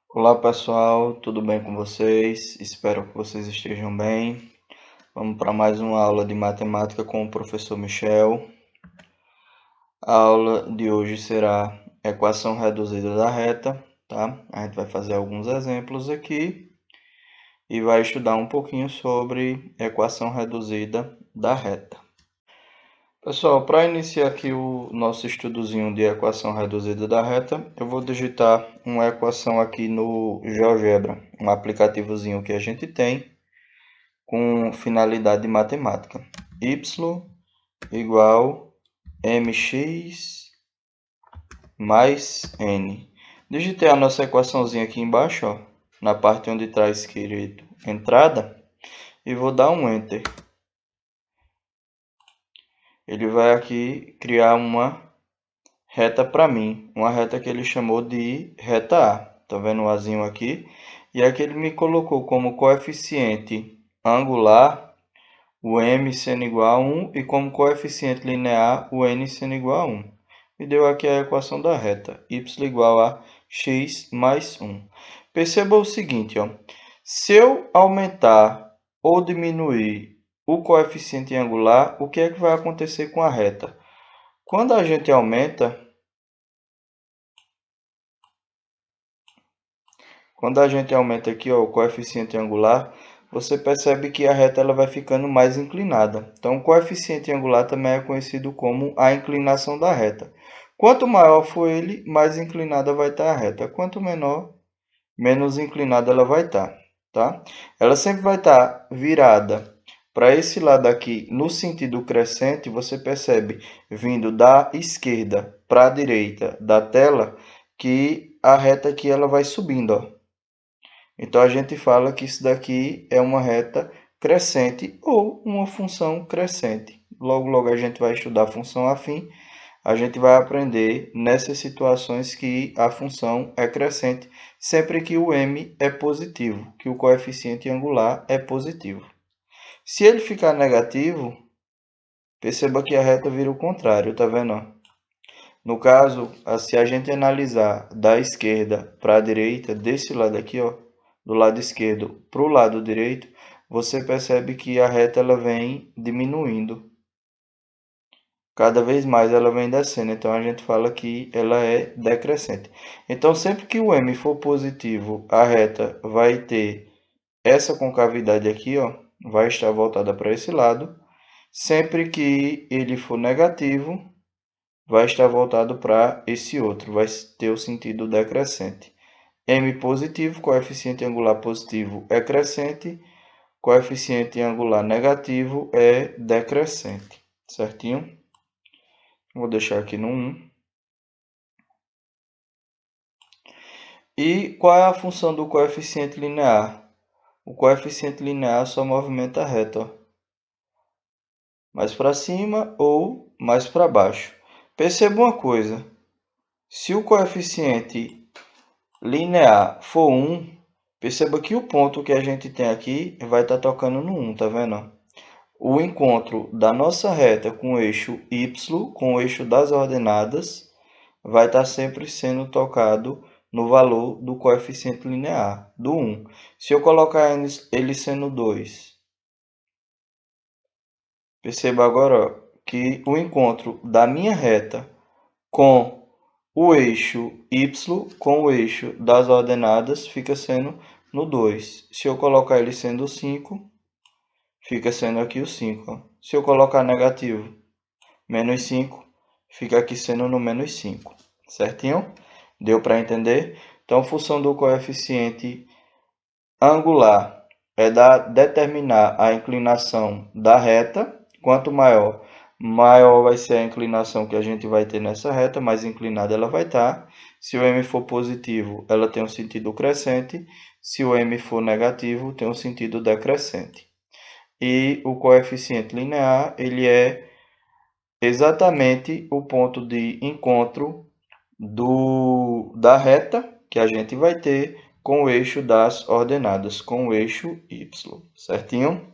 Olá pessoal, tudo bem com vocês? Espero que vocês estejam bem. Vamos para mais uma aula de matemática com o professor Michel. A aula de hoje será equação reduzida da reta, tá? A gente vai fazer alguns exemplos aqui e vai estudar um pouquinho sobre equação reduzida da reta. Pessoal, para iniciar aqui o nosso estudozinho de equação reduzida da reta, eu vou digitar uma equação aqui no GeoGebra, um aplicativozinho que a gente tem com finalidade matemática. Y igual mx mais n. Digitei a nossa equaçãozinha aqui embaixo, ó, na parte onde está escrito entrada, e vou dar um Enter. Ele vai aqui criar uma reta para mim, uma reta que ele chamou de reta A. Tá vendo o Azinho aqui? E aqui ele me colocou como coeficiente angular o m sendo igual a 1 e como coeficiente linear o n sendo igual a 1. E deu aqui a equação da reta, y igual a x mais 1. Perceba o seguinte, ó, se eu aumentar ou diminuir o coeficiente angular, o que é que vai acontecer com a reta? Quando a gente aumenta, aqui ó, o coeficiente angular, você percebe que a reta ela vai ficando mais inclinada. Então, o coeficiente angular também é conhecido como a inclinação da reta. Quanto maior for ele, mais inclinada vai estar a reta. Quanto menor, menos inclinada ela vai estar, tá? Ela sempre vai estar virada para esse lado aqui, no sentido crescente, você percebe, vindo da esquerda para a direita da tela, que a reta aqui ela vai subindo, ó. Então, a gente fala que isso daqui é uma reta crescente ou uma função crescente. Logo, logo a gente vai estudar a função afim. A gente vai aprender nessas situações que a função é crescente, sempre que o m é positivo, que o coeficiente angular é positivo. Se ele ficar negativo, perceba que a reta vira o contrário, tá vendo? No caso, se a gente analisar da esquerda para a direita, desse lado aqui, ó, do lado esquerdo para o lado direito, você percebe que a reta ela vem diminuindo. Cada vez mais ela vem descendo, então a gente fala que ela é decrescente. Então, sempre que o m for positivo, a reta vai ter essa concavidade aqui, ó, vai estar voltada para esse lado. Sempre que ele for negativo, vai estar voltado para esse outro, vai ter o sentido decrescente. M positivo, coeficiente angular positivo é crescente, coeficiente angular negativo é decrescente, certinho? Vou deixar aqui no 1. E qual é a função do coeficiente linear? O coeficiente linear só movimenta a reta, ó, mais para cima ou mais para baixo. Perceba uma coisa, se o coeficiente linear for 1, perceba que o ponto que a gente tem aqui vai estar tocando no 1, tá vendo? O encontro da nossa reta com o eixo y, com o eixo das ordenadas, vai estar sempre sendo tocado no valor do coeficiente linear, do 1. Se eu colocar ele sendo 2, perceba agora ó, que o encontro da minha reta com o eixo y, com o eixo das ordenadas, fica sendo no 2. Se eu colocar ele sendo 5, fica sendo aqui o 5. Ó. Se eu colocar negativo, menos 5, fica aqui sendo no menos 5. Certinho? Deu para entender? Então, função do coeficiente angular é determinar a inclinação da reta. Quanto maior, maior vai ser a inclinação que a gente vai ter nessa reta, mais inclinada ela vai estar. Se o m for positivo, ela tem um sentido crescente. Se o m for negativo, tem um sentido decrescente. E o coeficiente linear, ele é exatamente o ponto de encontro da reta que a gente vai ter com o eixo das ordenadas, com o eixo y, certinho?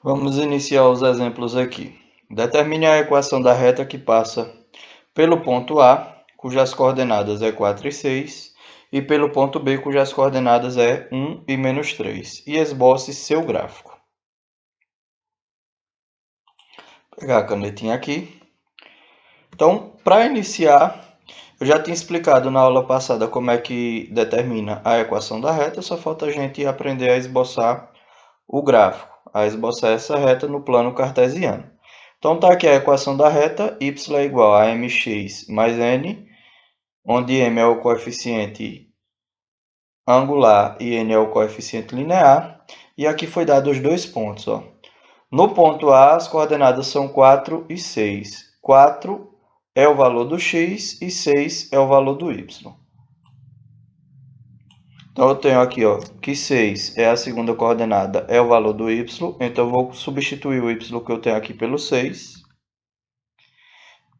Vamos iniciar os exemplos aqui. Determine a equação da reta que passa pelo ponto A, cujas coordenadas é 4 e 6, e pelo ponto B, cujas coordenadas é 1 e menos 3. E esboce seu gráfico. Vou pegar a canetinha aqui. Então, para iniciar, eu já tinha explicado na aula passada como é que determina a equação da reta, só falta a gente aprender a esboçar o gráfico, a esboçar essa reta no plano cartesiano. Então está aqui a equação da reta, y é igual a mx mais n, onde m é o coeficiente angular e n é o coeficiente linear, e aqui foi dado os dois pontos. Ó. No ponto A, as coordenadas são 4 e 6. 4 é o valor do x e 6 é o valor do y. Então, eu tenho aqui ó, que 6 é a segunda coordenada, é o valor do y. Então, eu vou substituir o y que eu tenho aqui pelo 6.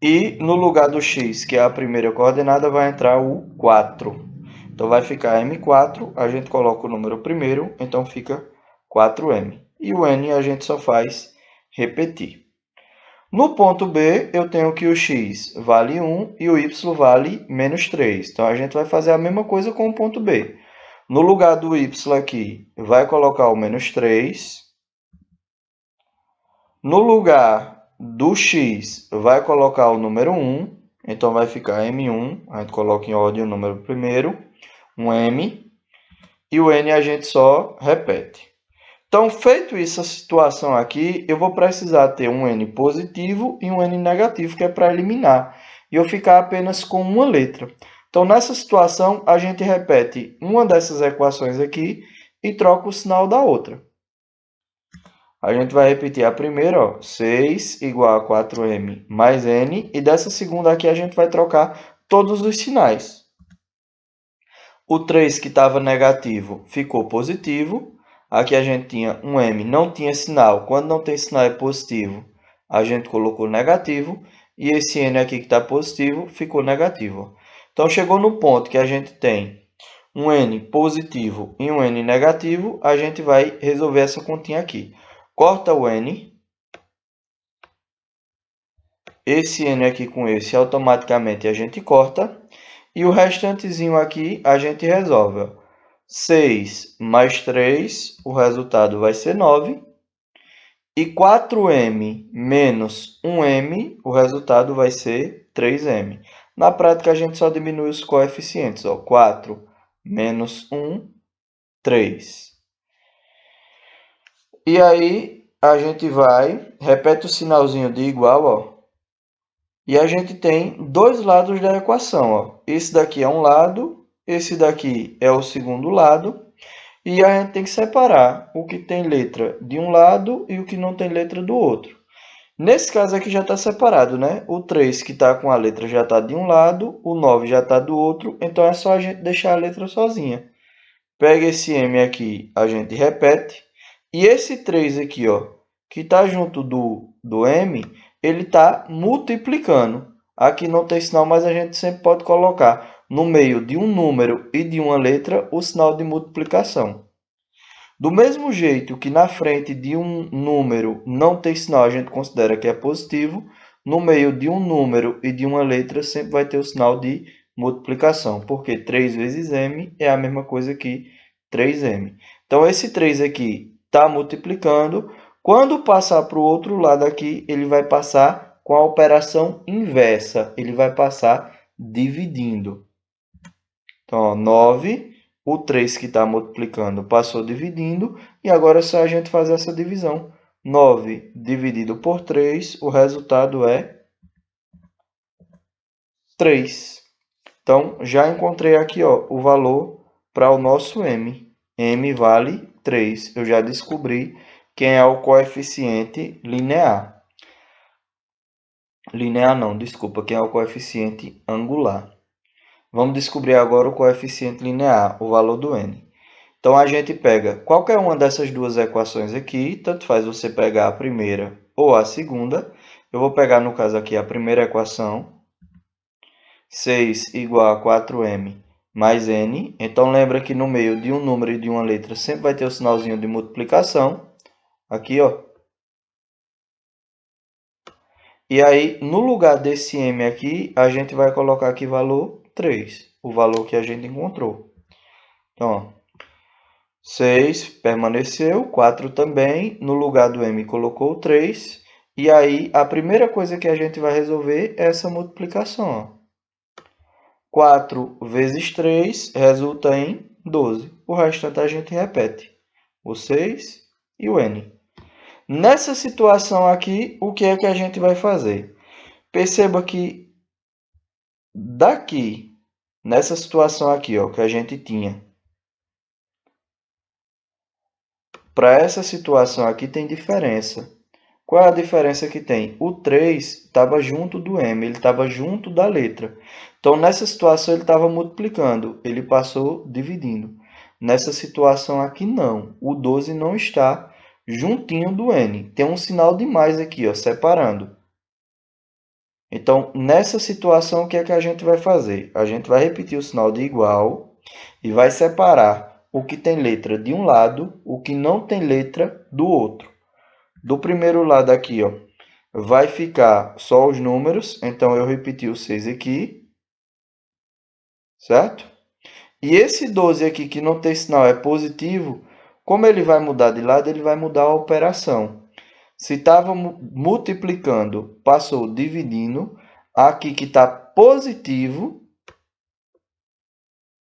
E no lugar do x, que é a primeira coordenada, vai entrar o 4. Então, vai ficar m4, a gente coloca o número primeiro, então fica 4m. E o n a gente só faz repetir. No ponto B, eu tenho que o x vale 1 e o y vale menos 3. Então, a gente vai fazer a mesma coisa com o ponto B. No lugar do y aqui, vai colocar o menos 3. No lugar do x, vai colocar o número 1. Então, vai ficar m1. A gente coloca em ordem o número primeiro. Um m. E o n a gente só repete. Então, feito essa situação aqui, eu vou precisar ter um n positivo e um n negativo, que é para eliminar. E eu ficar apenas com uma letra. Então, nessa situação, a gente repete uma dessas equações aqui e troca o sinal da outra. A gente vai repetir a primeira, ó, 6 igual a 4m mais n. E dessa segunda aqui, a gente vai trocar todos os sinais. O 3 que estava negativo ficou positivo. Aqui a gente tinha um m, não tinha sinal. Quando não tem sinal é positivo, a gente colocou negativo. E esse n aqui que está positivo ficou negativo. Então, chegou no ponto que a gente tem um n positivo e um n negativo, a gente vai resolver essa continha aqui. Corta o n. Esse n aqui com esse, automaticamente a gente corta. E o restantezinho aqui a gente resolve. 6 mais 3, o resultado vai ser 9. E 4m menos 1m, o resultado vai ser 3m. Na prática, a gente só diminui os coeficientes. Ó. 4 menos 1, 3. E aí, a gente vai, repete o sinalzinho de igual, ó. E a gente tem dois lados da equação. Ó. Esse daqui é um lado, esse daqui é o segundo lado. E a gente tem que separar o que tem letra de um lado e o que não tem letra do outro. Nesse caso aqui já está separado, né? O 3 que está com a letra já está de um lado, o 9 já está do outro, então é só a gente deixar a letra sozinha. Pega esse m aqui, a gente repete. E esse 3 aqui, ó, que está junto do m, ele está multiplicando. Aqui não tem sinal, mas a gente sempre pode colocar no meio de um número e de uma letra o sinal de multiplicação. Do mesmo jeito que na frente de um número não tem sinal, a gente considera que é positivo, no meio de um número e de uma letra sempre vai ter o sinal de multiplicação, porque 3 vezes m é a mesma coisa que 3m. Então, esse 3 aqui está multiplicando. Quando passar para o outro lado aqui, ele vai passar com a operação inversa. Ele vai passar dividindo. Então, ó, 9, o 3 que está multiplicando passou dividindo. E agora é só a gente fazer essa divisão. 9 dividido por 3, o resultado é 3. Então, já encontrei aqui ó, o valor para o nosso m. m vale 3. Eu já descobri quem é o coeficiente linear. Linear não, desculpa, quem é o coeficiente angular. Vamos descobrir agora o coeficiente linear, o valor do n. Então, a gente pega qualquer uma dessas duas equações aqui, tanto faz você pegar a primeira ou a segunda. Eu vou pegar, no caso aqui, a primeira equação. 6 igual a 4m mais n. Então, lembra que no meio de um número e de uma letra sempre vai ter o sinalzinho de multiplicação. Aqui, ó. E aí, no lugar desse m aqui, a gente vai colocar aqui valor 3. o valor que a gente encontrou. Então, ó, 6 permaneceu, 4 também, no lugar do m colocou 3, e aí a primeira coisa que a gente vai resolver é essa multiplicação. Ó. 4 vezes 3 resulta em 12. O restante a gente repete, o 6 e o n. Nessa situação aqui, o que é que a gente vai fazer? Perceba que daqui, nessa situação aqui, ó, que a gente tinha, para essa situação aqui tem diferença. Qual é a diferença que tem? O 3 estava junto do m, ele estava junto da letra. Então, nessa situação, ele estava multiplicando, ele passou dividindo. Nessa situação aqui, não. O 12 não está juntinho do n. Tem um sinal de mais aqui, ó, separando. Então, nessa situação, o que é que a gente vai fazer? A gente vai repetir o sinal de igual e vai separar o que tem letra de um lado, o que não tem letra do outro. Do primeiro lado aqui, ó, vai ficar só os números, então eu repeti o 6 aqui, certo? E esse 12 aqui que não tem sinal é positivo, como ele vai mudar de lado, ele vai mudar a operação. Se estava multiplicando, passou dividindo, aqui que está positivo,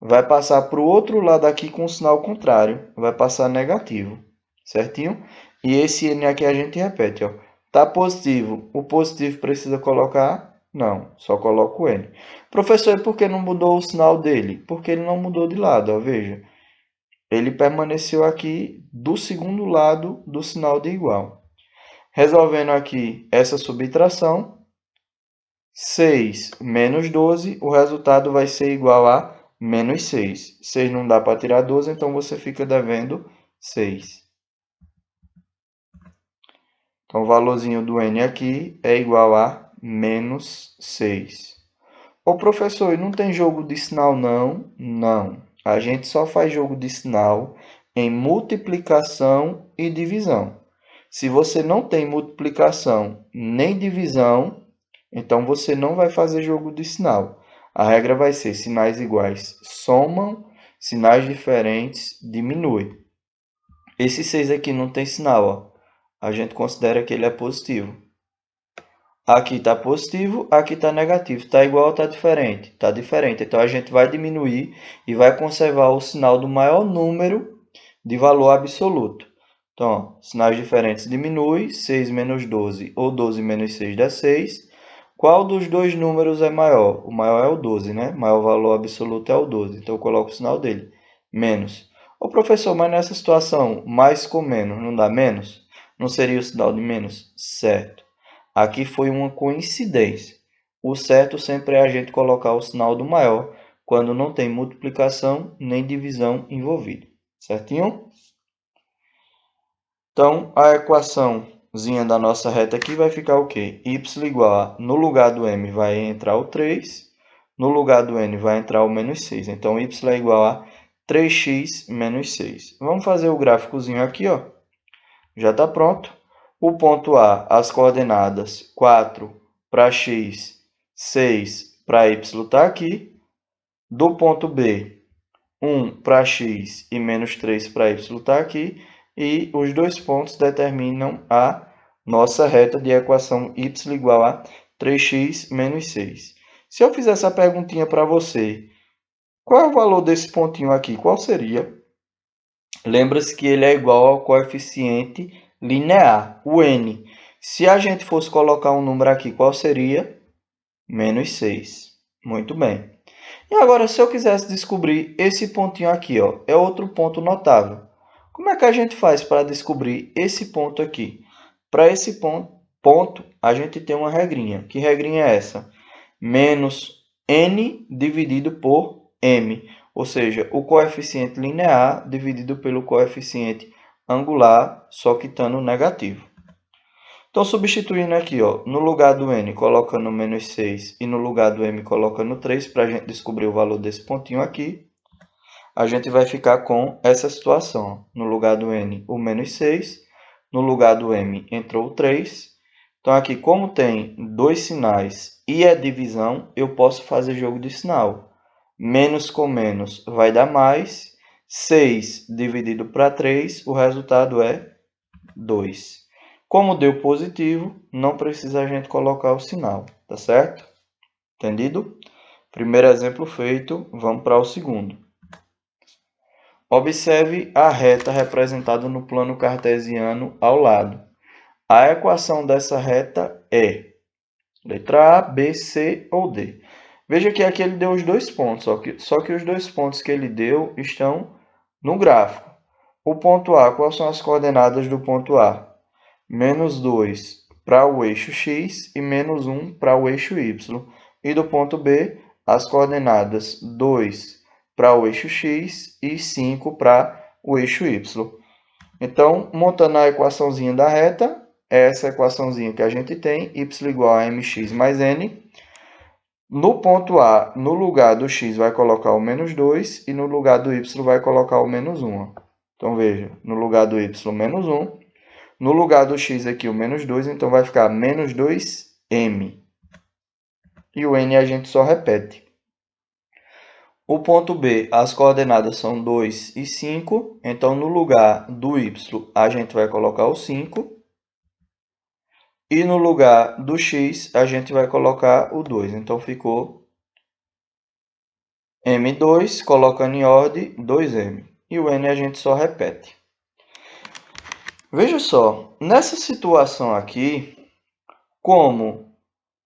vai passar para o outro lado aqui com o sinal contrário, vai passar negativo, certinho? E esse n aqui a gente repete, ó. Tá positivo, o positivo precisa colocar? Não, só coloca o n. Professor, e por que não mudou o sinal dele? Porque ele não mudou de lado, ó, veja. Ele permaneceu aqui do segundo lado do sinal de igual. Resolvendo aqui essa subtração, 6 menos 12, o resultado vai ser igual a menos 6. 6 não dá para tirar 12, então você fica devendo 6. Então, o valorzinho do n aqui é igual a menos 6. Ô, professor, e não tem jogo de sinal, não? Não. A gente só faz jogo de sinal em multiplicação e divisão. Se você não tem multiplicação nem divisão, então você não vai fazer jogo de sinal. A regra vai ser sinais iguais somam, sinais diferentes diminuem. Esse 6 aqui não tem sinal, ó. A gente considera que ele é positivo. Aqui está positivo, aqui está negativo. Está igual ou está diferente? Está diferente. Então, a gente vai diminuir e vai conservar o sinal do maior número de valor absoluto. Então, ó, sinais diferentes diminui, 6 menos 12 ou 12 menos 6 dá 6. Qual dos dois números é maior? O maior é o 12, né? O maior valor absoluto é o 12. Então, eu coloco o sinal dele. Menos. Ô, professor, mas nessa situação, mais com menos, não dá menos? Não seria o sinal de menos? Certo. Aqui foi uma coincidência. O certo sempre é a gente colocar o sinal do maior quando não tem multiplicação nem divisão envolvida. Certinho? Então, a equaçãozinha da nossa reta aqui vai ficar o quê? Y igual a, no lugar do m vai entrar o 3, no lugar do n vai entrar o menos 6. Então, y é igual a 3x menos 6. Vamos fazer o gráficozinho aqui, ó. Já está pronto. O ponto A, as coordenadas 4 para x, 6 para y está aqui. Do ponto B, 1 para x e menos 3 para y está aqui. E os dois pontos determinam a nossa reta de equação y igual a 3x menos 6. Se eu fizer essa perguntinha para você, qual é o valor desse pontinho aqui? Qual seria? Lembra-se que ele é igual ao coeficiente linear, o n. Se a gente fosse colocar um número aqui, qual seria? Menos 6. Muito bem. E agora, se eu quisesse descobrir esse pontinho aqui, ó, é outro ponto notável. Como é que a gente faz para descobrir esse ponto aqui? Para esse ponto, a gente tem uma regrinha. Que regrinha é essa? Menos n dividido por m. Ou seja, o coeficiente linear dividido pelo coeficiente angular, só que estando negativo. Então, substituindo aqui, ó, no lugar do n, colocando menos 6 e no lugar do m, colocando 3, para a gente descobrir o valor desse pontinho aqui, a gente vai ficar com essa situação. No lugar do n, o menos 6, no lugar do m, entrou o 3. Então, aqui, como tem dois sinais e é divisão, eu posso fazer jogo de sinal. Menos com menos vai dar mais. 6 dividido para 3, o resultado é 2. Como deu positivo, não precisa a gente colocar o sinal, tá certo? Entendido? Primeiro exemplo feito, vamos para o segundo. Observe a reta representada no plano cartesiano ao lado. A equação dessa reta é letra A, B, C ou D. Veja que aqui ele deu os dois pontos, só que os dois pontos que ele deu estão no gráfico. O ponto A, quais são as coordenadas do ponto A? Menos 2 para o eixo x e menos 1 para o eixo y. E do ponto B, as coordenadas 2 para o eixo x e 5 para o eixo y. Então, montando a equaçãozinha da reta, é essa equaçãozinha que a gente tem, y igual a mx mais n. No ponto A, no lugar do x vai colocar o menos 2 e no lugar do y vai colocar o menos 1. Então, veja, no lugar do y, menos 1. No lugar do x aqui, o menos 2, então vai ficar menos 2m. E o n a gente só repete. O ponto B, as coordenadas são 2 e 5. Então, no lugar do y, a gente vai colocar o 5. E no lugar do x, a gente vai colocar o 2. Então, ficou m2, colocando em ordem, 2m. E o n a gente só repete. Veja só, nessa situação aqui, como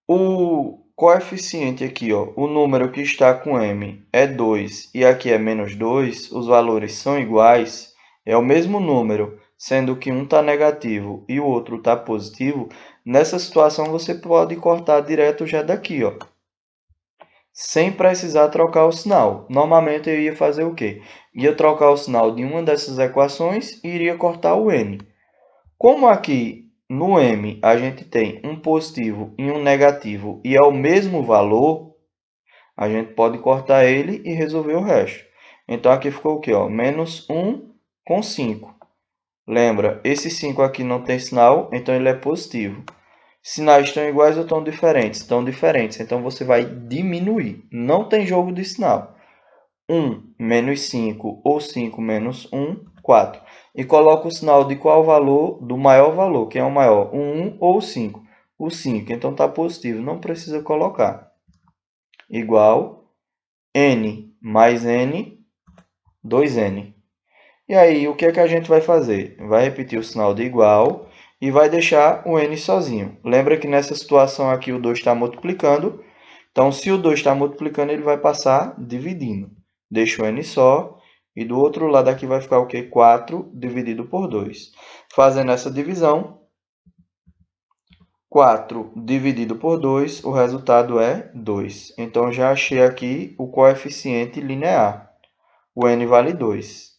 o coeficiente aqui, ó, o número que está com m é 2 e aqui é menos 2, os valores são iguais, é o mesmo número, sendo que um está negativo e o outro está positivo, nessa situação você pode cortar direto já daqui, ó, sem precisar trocar o sinal. Normalmente eu ia fazer o quê? Ia trocar o sinal de uma dessas equações e iria cortar o n. Como aqui no m a gente tem um positivo e um negativo e é o mesmo valor, a gente pode cortar ele e resolver o resto. Então, aqui ficou o quê? Ó? Menos 1 com 5. Lembra, esse 5 aqui não tem sinal, então ele é positivo. Sinais estão iguais ou estão diferentes? Estão diferentes, então você vai diminuir. Não tem jogo de sinal. 1 menos 5 ou 5 menos 1, 4. E coloca o sinal de qual valor? Do maior valor. Quem é o maior? O 1 ou o 5? O 5. Então, está positivo. Não precisa colocar. Igual n mais n, 2n. E aí, o que é que a gente vai fazer? Vai repetir o sinal de igual e vai deixar o n sozinho. Lembra que nessa situação aqui o 2 está multiplicando. Então, se o 2 está multiplicando, ele vai passar dividindo. Deixa o n só. E do outro lado aqui vai ficar o quê? 4 dividido por 2. Fazendo essa divisão, 4 dividido por 2, o resultado é 2. Então, já achei aqui o coeficiente linear. O n vale 2.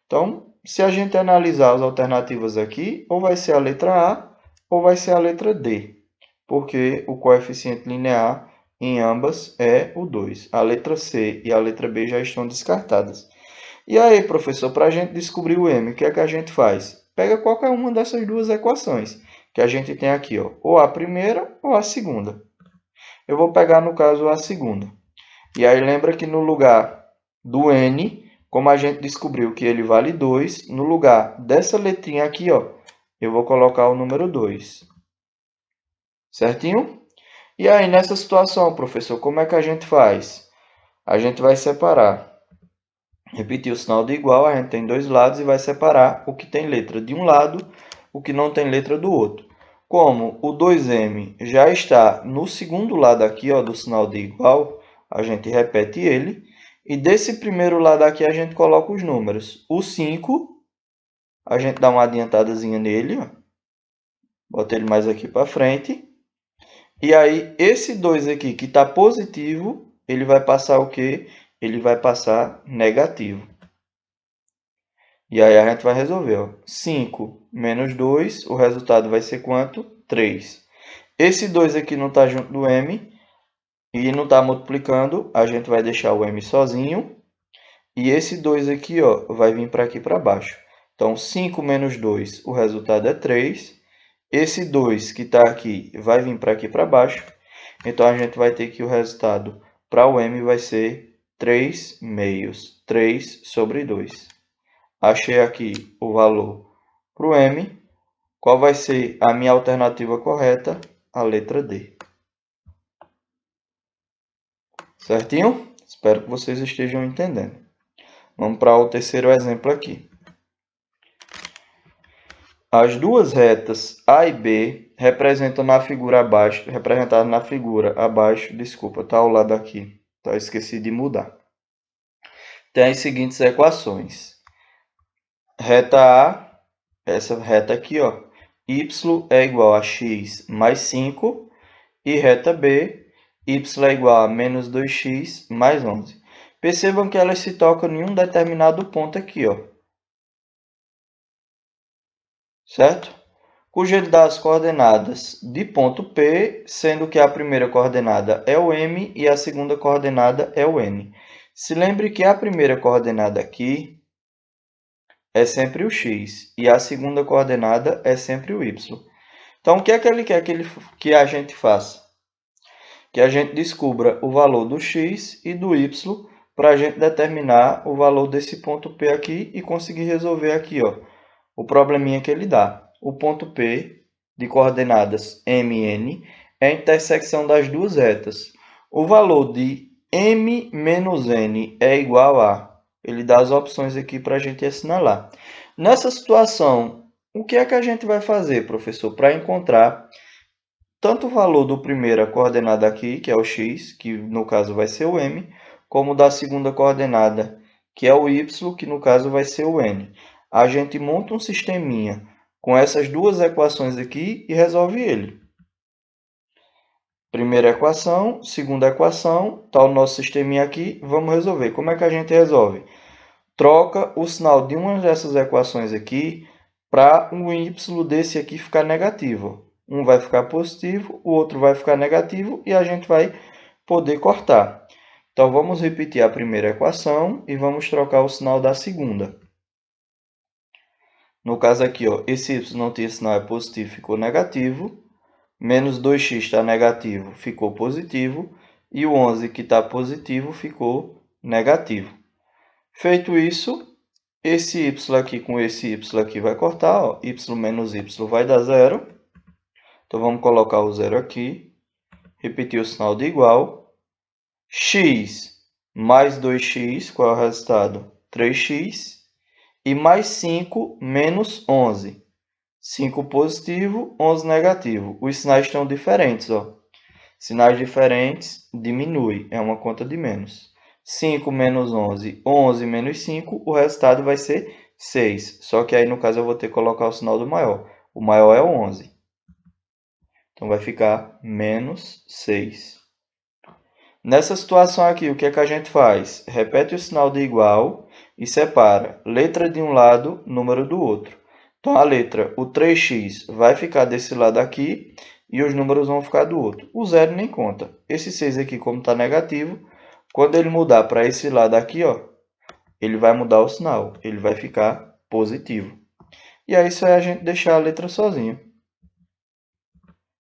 Então, se a gente analisar as alternativas aqui, ou vai ser a letra A ou vai ser a letra D. Porque o coeficiente linear em ambas é o 2. A letra C e a letra B já estão descartadas. E aí, professor, para a gente descobrir o m, o que é que a gente faz? Pega qualquer uma dessas duas equações que a gente tem aqui, ó, ou a primeira ou a segunda. Eu vou pegar, no caso, a segunda. E aí, lembra que no lugar do n, como a gente descobriu que ele vale 2, no lugar dessa letrinha aqui, ó, eu vou colocar o número 2. Certinho? E aí, nessa situação, professor, como é que a gente faz? A gente vai separar. Repetir o sinal de igual, a gente tem dois lados e vai separar o que tem letra de um lado, o que não tem letra do outro. Como o 2m já está no segundo lado aqui, ó, do sinal de igual, a gente repete ele. E desse primeiro lado aqui a gente coloca os números. O 5, a gente dá uma adiantadazinha nele, ó. Bota ele mais aqui para frente. E aí, esse 2 aqui que está positivo, ele vai passar o quê? Ele vai passar negativo. E aí a gente vai resolver. Ó. 5 menos 2, o resultado vai ser quanto? 3. Esse 2 aqui não está junto do m e não está multiplicando, a gente vai deixar o m sozinho. E esse 2 aqui, ó, vai vir para aqui para baixo. Então, 5 menos 2, o resultado é 3. Esse 2 que está aqui vai vir para aqui para baixo. Então, a gente vai ter que o resultado para o m vai ser 3 meios, 3 sobre 2. Achei aqui o valor para o m. Qual vai ser a minha alternativa correta? A letra D. Certinho? Espero que vocês estejam entendendo. Vamos para o terceiro exemplo aqui. As duas retas A e B representadas na figura abaixo, desculpa, está ao lado aqui. Tá, esqueci de mudar. Tem as seguintes equações. Reta A, essa reta aqui, ó, y é igual a x mais 5, e reta B, y é igual a menos 2x mais 11. Percebam que elas se tocam em um determinado ponto aqui, ó. Certo? Cujo ele dá as coordenadas de ponto P, sendo que a primeira coordenada é o M e a segunda coordenada é o N. Se lembre que a primeira coordenada aqui é sempre o x e a segunda coordenada é sempre o y. Então, o que é que ele quer que a gente faça? Que a gente descubra o valor do x e do y para a gente determinar o valor desse ponto P aqui e conseguir resolver aqui, ó, o probleminha que ele dá. O ponto P de coordenadas m e n é a intersecção das duas retas. O valor de m menos n é igual a... Ele dá as opções aqui para a gente assinalar. Nessa situação, o que é que a gente vai fazer, professor, para encontrar tanto o valor do primeira coordenada aqui, que é o x, que no caso vai ser o m, como da segunda coordenada, que é o y, que no caso vai ser o n. A gente monta um sisteminha com essas duas equações aqui e resolve ele. Primeira equação, segunda equação, está o nosso sisteminha aqui, vamos resolver. Como é que a gente resolve? Troca o sinal de uma dessas equações aqui para um y desse aqui ficar negativo. Um vai ficar positivo, o outro vai ficar negativo e a gente vai poder cortar. Então, vamos repetir a primeira equação e vamos trocar o sinal da segunda. No caso aqui, ó, esse y não tinha sinal, é positivo, ficou negativo. Menos 2x está negativo, ficou positivo. E o 11 que está positivo ficou negativo. Feito isso, esse y aqui com esse y aqui vai cortar. Ó, y menos y vai dar zero. Então, vamos colocar o zero aqui. Repetir o sinal de igual. X mais 2x, qual é o resultado? 3x. E mais 5 menos 11. 5 positivo, 11 negativo. Os sinais estão diferentes, ó. Sinais diferentes, diminui. É uma conta de menos. 5 menos 11, 11 menos 5, o resultado vai ser 6. Só que aí, no caso, eu vou ter que colocar o sinal do maior. O maior é o 11. Então, vai ficar menos 6. Nessa situação aqui, o que é que a gente faz? Repete o sinal de igual e separa letra de um lado, número do outro. Então, a letra, o 3x, vai ficar desse lado aqui e os números vão ficar do outro. O zero nem conta. Esse 6 aqui, como está negativo, quando ele mudar para esse lado aqui, ó, ele vai mudar o sinal. Ele vai ficar positivo. E aí, só é a gente deixar a letra sozinha.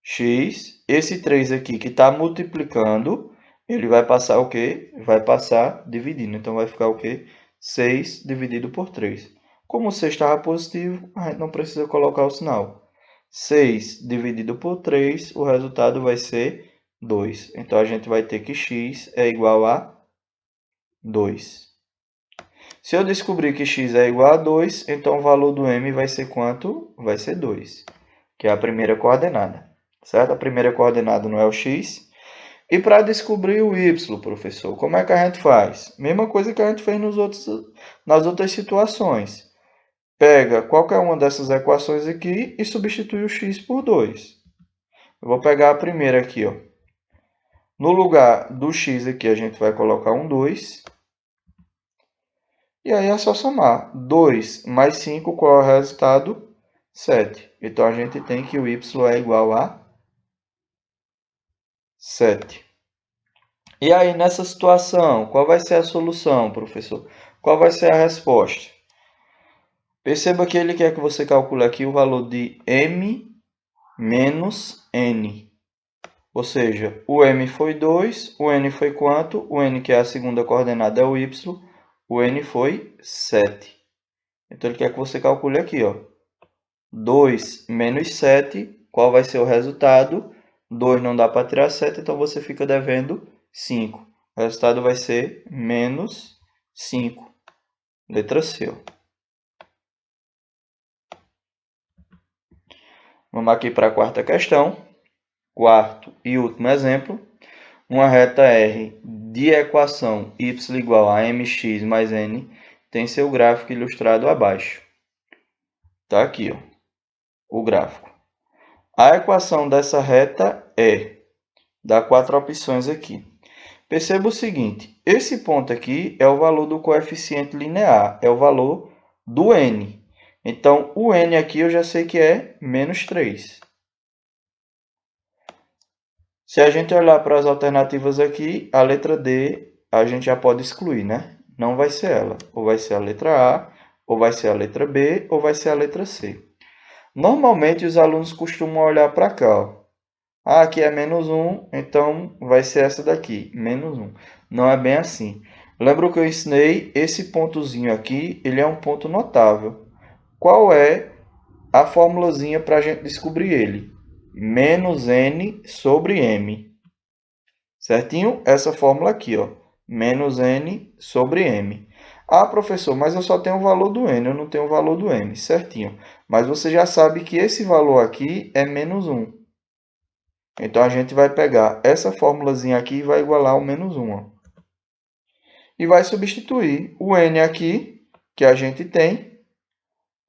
X, esse 3 aqui que está multiplicando, ele vai passar o quê? Vai passar dividindo. Então, vai ficar o quê? 6 dividido por 3. Como o 6 estava positivo, a gente não precisa colocar o sinal. 6 dividido por 3, o resultado vai ser 2. Então, a gente vai ter que x é igual a 2. Se eu descobrir que x é igual a 2, então o valor do m vai ser quanto? Vai ser 2, que é a primeira coordenada. Certo? A primeira coordenada não é o x. E para descobrir o y, professor, como é que a gente faz? Mesma coisa que a gente fez nas outras situações. Pega qualquer uma dessas equações aqui e substitui o x por 2. Eu vou pegar a primeira aqui, ó. No lugar do x aqui, a gente vai colocar um 2. E aí é só somar. 2 mais 5, qual é o resultado? 7. Então, a gente tem que o y é igual a 7. E aí, nessa situação, qual vai ser a solução, professor? Qual vai ser a resposta? Perceba que ele quer que você calcule aqui o valor de m menos n. Ou seja, o m foi 2, o n foi quanto? O n, que é a segunda coordenada, é o y, o n foi 7. Então, ele quer que você calcule aqui, ó. 2 menos 7, qual vai ser o resultado? 2 não dá para tirar 7, então você fica devendo 5. O resultado vai ser menos 5. Letra C. Vamos aqui para a quarta questão. Quarto e último exemplo. Uma reta R de equação y igual a mx mais n tem seu gráfico ilustrado abaixo. Está aqui, ó, o gráfico. A equação dessa reta dá 4 opções aqui. Perceba o seguinte, esse ponto aqui é o valor do coeficiente linear, é o valor do n. Então, o n aqui eu já sei que é menos 3. Se a gente olhar para as alternativas aqui, a letra D a gente já pode excluir, né? Não vai ser ela. Ou vai ser a letra A, ou vai ser a letra B, ou vai ser a letra C. Normalmente, os alunos costumam olhar para cá, ó. Ah, aqui é menos 1, então vai ser essa daqui, menos 1. Não é bem assim. Lembra que eu ensinei? Esse pontozinho aqui, ele é um ponto notável. Qual é a formulazinha para a gente descobrir ele? Menos n sobre m. Certinho? Essa fórmula aqui, ó. Menos n sobre m. Ah, professor, mas eu só tenho o valor do n, eu não tenho o valor do m. Certinho. Mas você já sabe que esse valor aqui é menos 1. Então, a gente vai pegar essa formulazinha aqui e vai igualar ao menos 1. Ó. E vai substituir o n aqui, que a gente tem,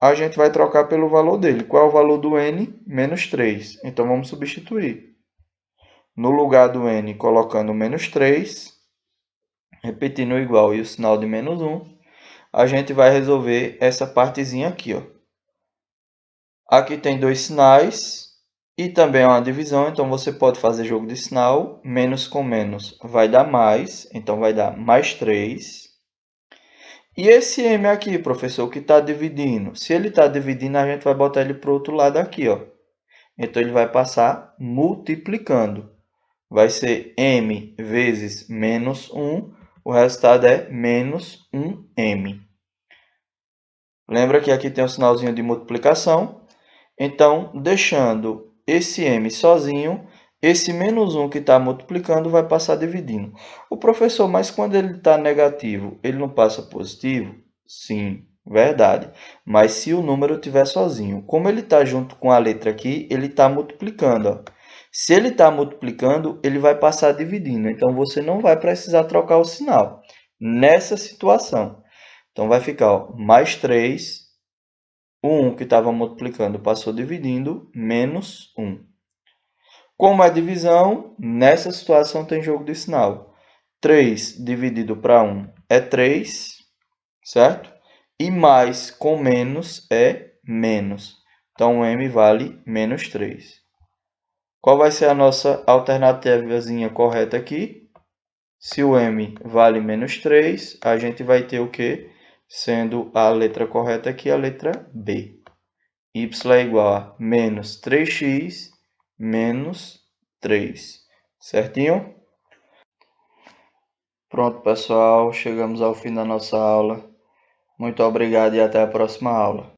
a gente vai trocar pelo valor dele. Qual é o valor do n? Menos 3. Então, vamos substituir. No lugar do n, colocando menos 3, repetindo o igual e o sinal de menos 1, a gente vai resolver essa partezinha aqui. Ó. Aqui tem dois sinais e também é uma divisão, então você pode fazer jogo de sinal. Menos com menos vai dar mais, então vai dar mais 3. E esse m aqui, professor, que está dividindo? Se ele está dividindo, a gente vai botar ele para o outro lado aqui. Ó. Então, ele vai passar multiplicando. Vai ser m vezes menos 1. O resultado é menos 1m. Lembra que aqui tem um sinalzinho de multiplicação. Então, deixando esse m sozinho, esse menos 1 que está multiplicando vai passar dividindo. O professor, mas quando ele está negativo, ele não passa positivo? Sim, verdade. Mas se o número estiver sozinho, como ele está junto com a letra aqui, ele está multiplicando. Ó. Se ele está multiplicando, ele vai passar dividindo. Então, você não vai precisar trocar o sinal nessa situação. Então, vai ficar ó, mais 3, o 1 que estava multiplicando passou dividindo, menos 1. Como é divisão, nessa situação tem jogo de sinal. 3 dividido para 1 é 3, certo? E mais com menos é menos. Então, o m vale menos 3. Qual vai ser a nossa alternativazinha correta aqui? Se o m vale menos 3, a gente vai ter o quê? Sendo a letra correta aqui a letra B. Y é igual a menos 3x menos 3. Certinho? Pronto, pessoal. Chegamos ao fim da nossa aula. Muito obrigado e até a próxima aula.